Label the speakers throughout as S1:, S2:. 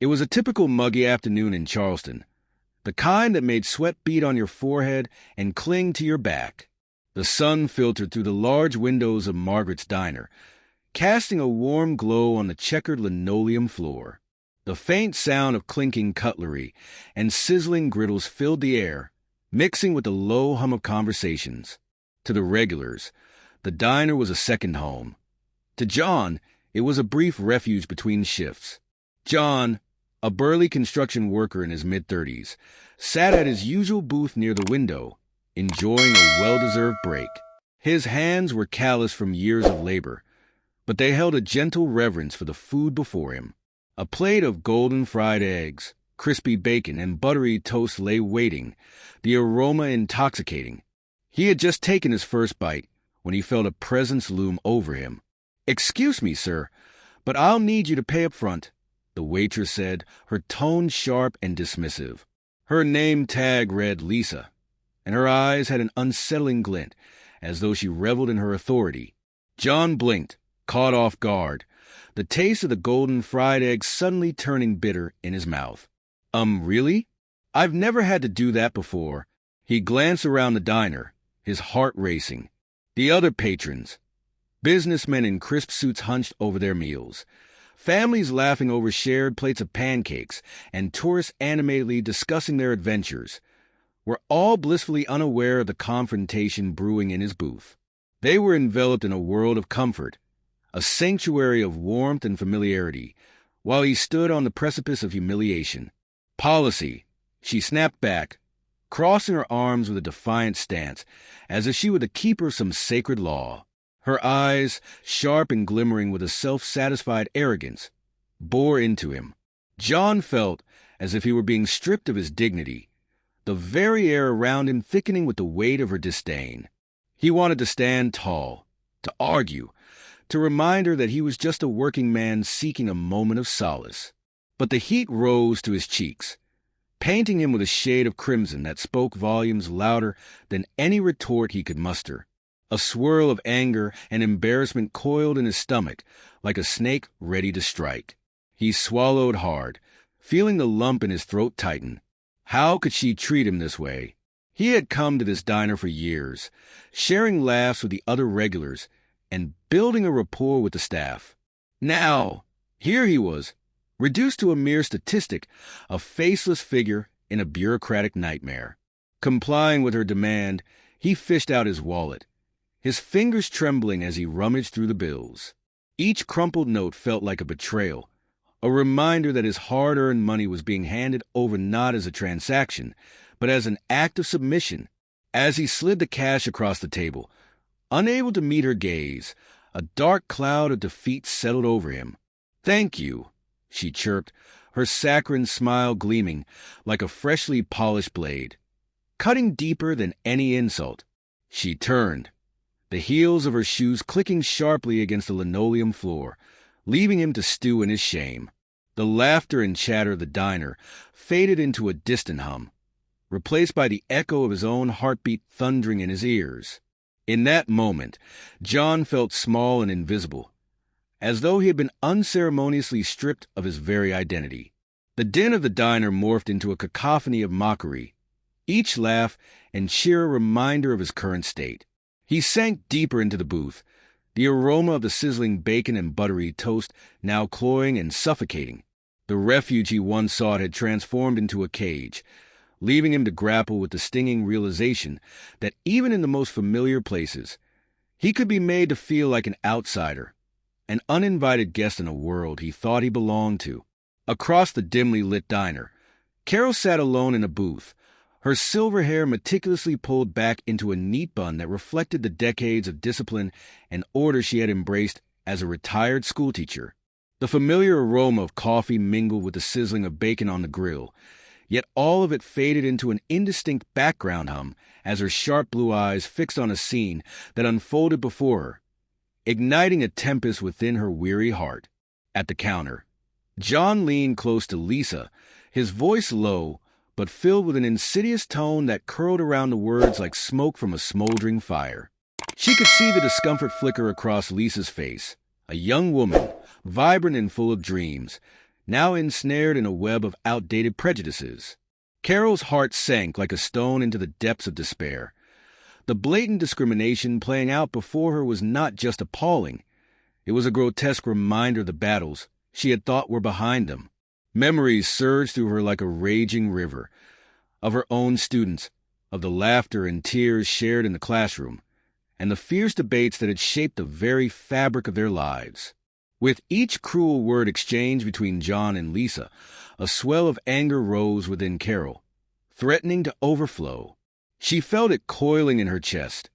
S1: It was a typical muggy afternoon in Charleston, the kind that made sweat bead on your forehead and cling to your back. The sun filtered through the large windows of Margaret's diner, casting a warm glow on the checkered linoleum floor. The faint sound of clinking cutlery and sizzling griddles filled the air, mixing with the low hum of conversations. To the regulars, the diner was a second home. To John, it was a brief refuge between shifts. John, a burly construction worker in his mid-30s, sat at his usual booth near the window, enjoying a well-deserved break. His hands were calloused from years of labor, but they held a gentle reverence for the food before him. A plate of golden fried eggs, crispy bacon, and buttery toast lay waiting, the aroma intoxicating. He had just taken his first bite when he felt a presence loom over him. "Excuse me, sir, but I'll need you to pay up front," the waitress said, her tone sharp and dismissive. Her name tag read Lisa, and her eyes had an unsettling glint, as though she reveled in her authority. John blinked, caught off guard, the taste of the golden fried eggs suddenly turning bitter in his mouth. Really? I've never had to do that before." He glanced around the diner, his heart racing. The other patrons, businessmen in crisp suits hunched over their meals, families laughing over shared plates of pancakes, and tourists animatedly discussing their adventures, were all blissfully unaware of the confrontation brewing in his booth. They were enveloped in a world of comfort, a sanctuary of warmth and familiarity, while he stood on the precipice of humiliation. "Policy," she snapped back, crossing her arms with a defiant stance, as if she were the keeper of some sacred law. Her eyes, sharp and glimmering with a self-satisfied arrogance, bore into him. John felt as if he were being stripped of his dignity, the very air around him thickening with the weight of her disdain. He wanted to stand tall, to argue, to remind her that he was just a working man seeking a moment of solace. But the heat rose to his cheeks, painting him with a shade of crimson that spoke volumes louder than any retort he could muster. A swirl of anger and embarrassment coiled in his stomach like a snake ready to strike. He swallowed hard, feeling the lump in his throat tighten. How could she treat him this way? He had come to this diner for years, sharing laughs with the other regulars and building a rapport with the staff. Now, here he was, reduced to a mere statistic, a faceless figure in a bureaucratic nightmare. Complying with her demand, he fished out his wallet, his fingers trembling as he rummaged through the bills. Each crumpled note felt like a betrayal, a reminder that his hard-earned money was being handed over not as a transaction, but as an act of submission. As he slid the cash across the table, unable to meet her gaze, a dark cloud of defeat settled over him. "Thank you," she chirped, her saccharine smile gleaming like a freshly polished blade, cutting deeper than any insult. She turned, the heels of her shoes clicking sharply against the linoleum floor, leaving him to stew in his shame. The laughter and chatter of the diner faded into a distant hum, replaced by the echo of his own heartbeat thundering in his ears. In that moment, John felt small and invisible, as though he had been unceremoniously stripped of his very identity. The din of the diner morphed into a cacophony of mockery, each laugh and cheer a reminder of his current state. He sank deeper into the booth, the aroma of the sizzling bacon and buttery toast now cloying and suffocating. The refuge he once sought had transformed into a cage, leaving him to grapple with the stinging realization that even in the most familiar places, he could be made to feel like an outsider, an uninvited guest in a world he thought he belonged to. Across the dimly lit diner, Carol sat alone in a booth, her silver hair meticulously pulled back into a neat bun that reflected the decades of discipline and order she had embraced as a retired schoolteacher. The familiar aroma of coffee mingled with the sizzling of bacon on the grill, yet all of it faded into an indistinct background hum as her sharp blue eyes fixed on a scene that unfolded before her, igniting a tempest within her weary heart. At the counter, John leaned close to Lisa, his voice low, but filled with an insidious tone that curled around the words like smoke from a smoldering fire. She could see the discomfort flicker across Lisa's face, a young woman, vibrant and full of dreams, now ensnared in a web of outdated prejudices. Carol's heart sank like a stone into the depths of despair. The blatant discrimination playing out before her was not just appalling. It was a grotesque reminder of the battles she had thought were behind them. Memories surged through her like a raging river, of her own students, of the laughter and tears shared in the classroom, and the fierce debates that had shaped the very fabric of their lives. With each cruel word exchanged between John and Lisa, a swell of anger rose within Carol, threatening to overflow. She felt it coiling in her chest,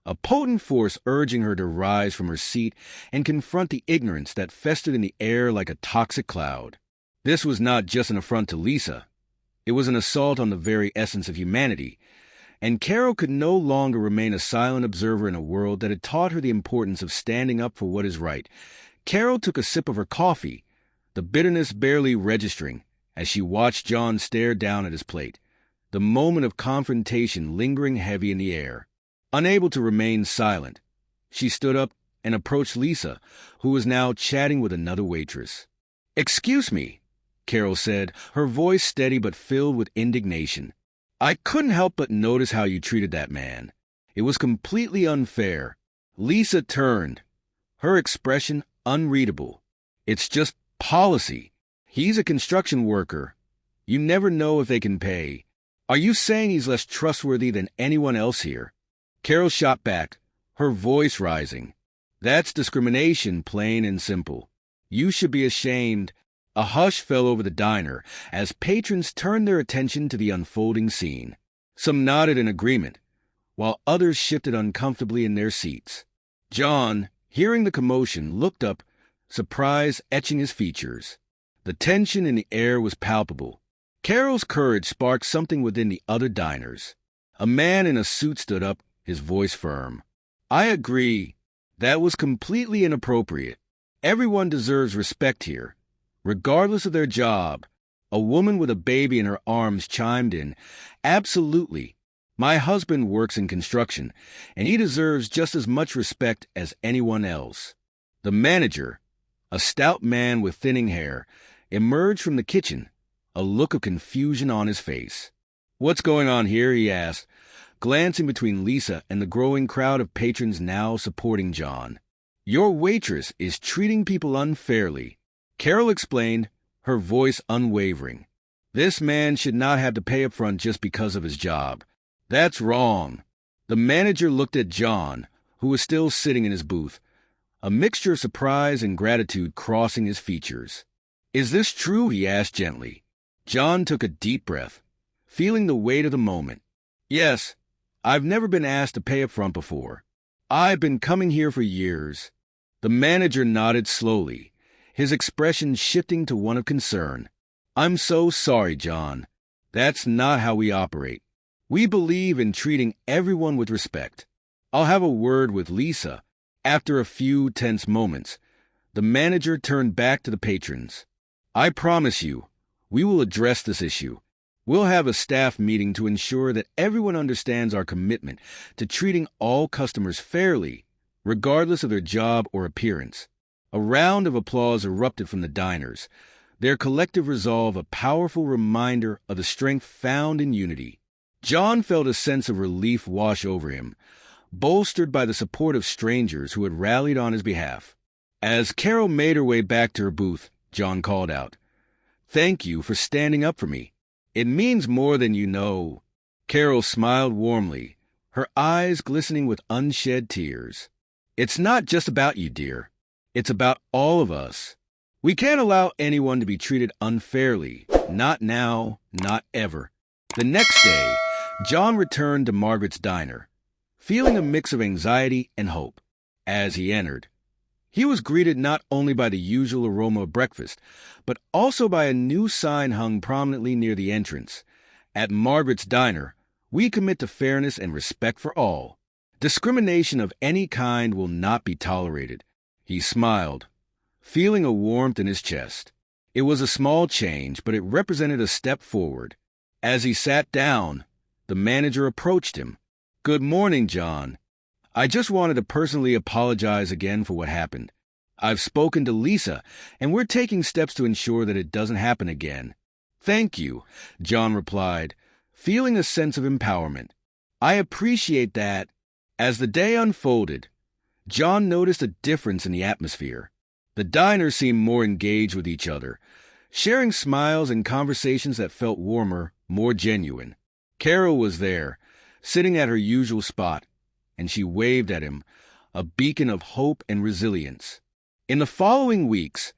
S1: a potent force urging her to rise from her seat and confront the ignorance that festered in the air like a toxic cloud. This was not just an affront to Lisa. It was an assault on the very essence of humanity, and Carol could no longer remain a silent observer in a world that had taught her the importance of standing up for what is right. Carol took a sip of her coffee, the bitterness barely registering, as she watched John stare down at his plate, the moment of confrontation lingering heavy in the air. Unable to remain silent, she stood up and approached Lisa, who was now chatting with another waitress. "Excuse me," Carol said, her voice steady but filled with indignation. "I couldn't help but notice how you treated that man. It was completely unfair." Lisa turned, her expression unreadable. "It's just policy. He's a construction worker. You never know if they can pay. Are you saying he's less trustworthy than anyone else here?" Carol shot back, her voice rising. "That's discrimination, plain and simple. You should be ashamed." A hush fell over the diner as patrons turned their attention to the unfolding scene. Some nodded in agreement, while others shifted uncomfortably in their seats. John, hearing the commotion, looked up, surprise etching his features. The tension in the air was palpable. Carol's courage sparked something within the other diners. A man in a suit stood up, his voice firm. "I agree. That was completely inappropriate. Everyone deserves respect here, regardless of their job." A woman with a baby in her arms chimed in. "Absolutely. My husband works in construction, and he deserves just as much respect as anyone else." The manager, a stout man with thinning hair, emerged from the kitchen, a look of confusion on his face. "What's going on here?" he asked, glancing between Lisa and the growing crowd of patrons now supporting John. "Your waitress is treating people unfairly," Carol explained, her voice unwavering. "This man should not have to pay up front just because of his job. That's wrong." The manager looked at John, who was still sitting in his booth, a mixture of surprise and gratitude crossing his features. "Is this true?" he asked gently. John took a deep breath, feeling the weight of the moment. "Yes, I've never been asked to pay up front before. I've been coming here for years." The manager nodded slowly, his expression shifting to one of concern. "I'm so sorry, John. That's not how we operate. We believe in treating everyone with respect. I'll have a word with Lisa." After a few tense moments, the manager turned back to the patrons. "I promise you, we will address this issue. We'll have a staff meeting to ensure that everyone understands our commitment to treating all customers fairly, regardless of their job or appearance." A round of applause erupted from the diners, their collective resolve a powerful reminder of the strength found in unity. John felt a sense of relief wash over him, bolstered by the support of strangers who had rallied on his behalf. As Carol made her way back to her booth, John called out, "Thank you for standing up for me. It means more than you know." Carol smiled warmly, her eyes glistening with unshed tears. "It's not just about you, dear. It's about all of us. We can't allow anyone to be treated unfairly. Not now, not ever." The next day, John returned to Margaret's diner, feeling a mix of anxiety and hope. As he entered, he was greeted not only by the usual aroma of breakfast, but also by a new sign hung prominently near the entrance. "At Margaret's Diner, we commit to fairness and respect for all. Discrimination of any kind will not be tolerated." He smiled, feeling a warmth in his chest. It was a small change, but it represented a step forward. As he sat down, the manager approached him. "Good morning, John. I just wanted to personally apologize again for what happened. I've spoken to Lisa, and we're taking steps to ensure that it doesn't happen again. Thank you, John replied, feeling a sense of empowerment. I appreciate that. As the day unfolded, John noticed a difference in the atmosphere. The diners seemed more engaged with each other, sharing smiles and conversations that felt warmer, more genuine. Carol was there, sitting at her usual spot, and she waved at him, a beacon of hope and resilience. In the following weeks,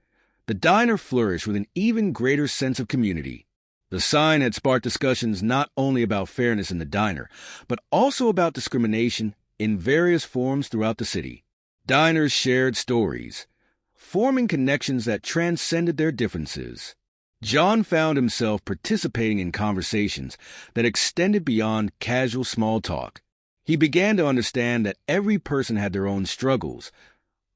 S1: the diner flourished with an even greater sense of community. The sign had sparked discussions not only about fairness in the diner, but also about discrimination in various forms throughout the city. Diners shared stories, forming connections that transcended their differences. John found himself participating in conversations that extended beyond casual small talk. He began to understand that every person had their own struggles,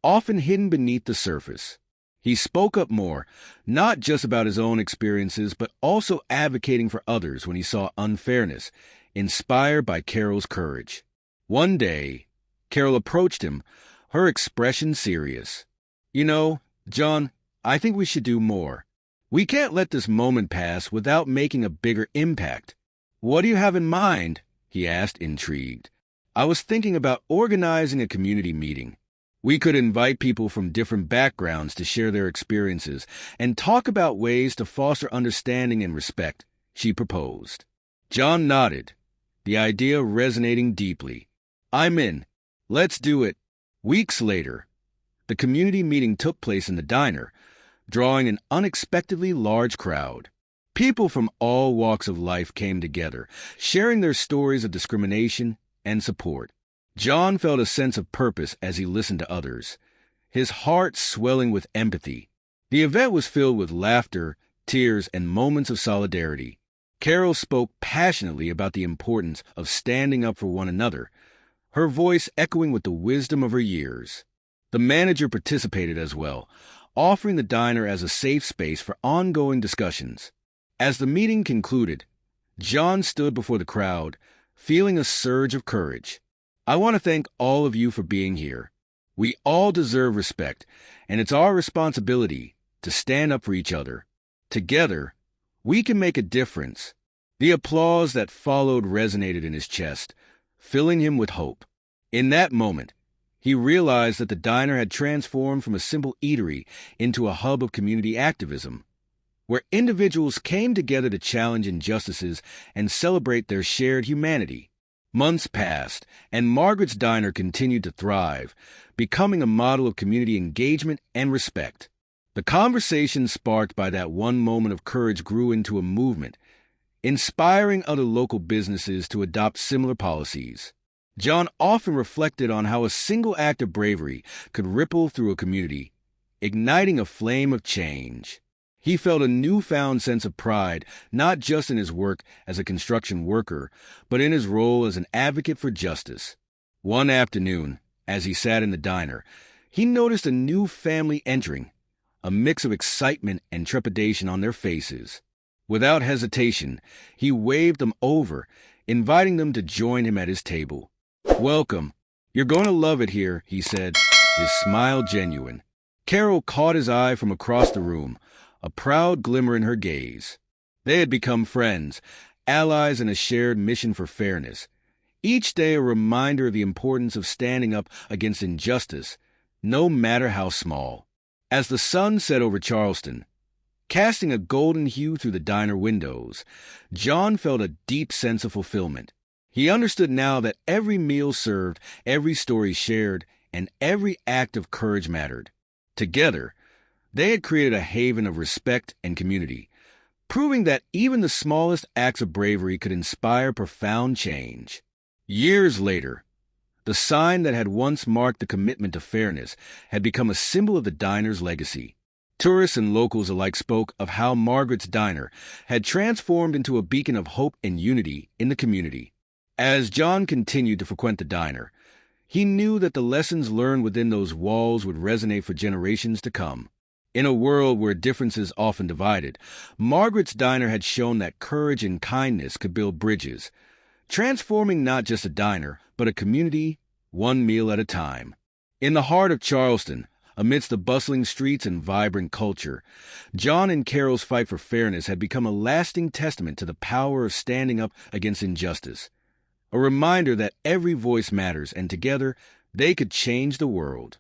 S1: often hidden beneath the surface. He spoke up more, not just about his own experiences, but also advocating for others when he saw unfairness, inspired by Carol's courage. One day, Carol approached him, her expression serious. You know, John, I think we should do more. We can't let this moment pass without making a bigger impact. What do you have in mind? He asked, intrigued. I was thinking about organizing a community meeting. We could invite people from different backgrounds to share their experiences and talk about ways to foster understanding and respect, she proposed. John nodded, the idea resonating deeply. I'm in. Let's do it. Weeks later, the community meeting took place in the diner, drawing an unexpectedly large crowd. People from all walks of life came together, sharing their stories of discrimination and support. John felt a sense of purpose as he listened to others, his heart swelling with empathy. The event was filled with laughter, tears, and moments of solidarity. Carol spoke passionately about the importance of standing up for one another, her voice echoing with the wisdom of her years. The manager participated as well, offering the diner as a safe space for ongoing discussions. As the meeting concluded, John stood before the crowd, feeling a surge of courage. I want to thank all of you for being here. We all deserve respect, and it's our responsibility to stand up for each other. Together, we can make a difference. The applause that followed resonated in his chest, filling him with hope. In that moment, he realized that the diner had transformed from a simple eatery into a hub of community activism, where individuals came together to challenge injustices and celebrate their shared humanity. Months passed, and Margaret's Diner continued to thrive, becoming a model of community engagement and respect. The conversation sparked by that one moment of courage grew into a movement, inspiring other local businesses to adopt similar policies. John often reflected on how a single act of bravery could ripple through a community, igniting a flame of change. He felt a newfound sense of pride, not just in his work as a construction worker, but in his role as an advocate for justice. One afternoon, as he sat in the diner, he noticed a new family entering, a mix of excitement and trepidation on their faces. Without hesitation, he waved them over, inviting them to join him at his table. "Welcome. You're going to love it here," he said, his smile genuine. Carol caught his eye from across the room, a proud glimmer in her gaze. They had become friends, allies in a shared mission for fairness. Each day a reminder of the importance of standing up against injustice, no matter how small. As the sun set over Charleston, casting a golden hue through the diner windows, John felt a deep sense of fulfillment. He understood now that every meal served, every story shared, and every act of courage mattered. Together, they had created a haven of respect and community, proving that even the smallest acts of bravery could inspire profound change. Years later, the sign that had once marked the commitment to fairness had become a symbol of the diner's legacy. Tourists and locals alike spoke of how Margaret's Diner had transformed into a beacon of hope and unity in the community. As John continued to frequent the diner, he knew that the lessons learned within those walls would resonate for generations to come. In a world where differences often divided, Margaret's Diner had shown that courage and kindness could build bridges, transforming not just a diner, but a community, one meal at a time. In the heart of Charleston, Amidst the bustling streets and vibrant culture, John and Carol's fight for fairness had become a lasting testament to the power of standing up against injustice, a reminder that every voice matters and together they could change the world.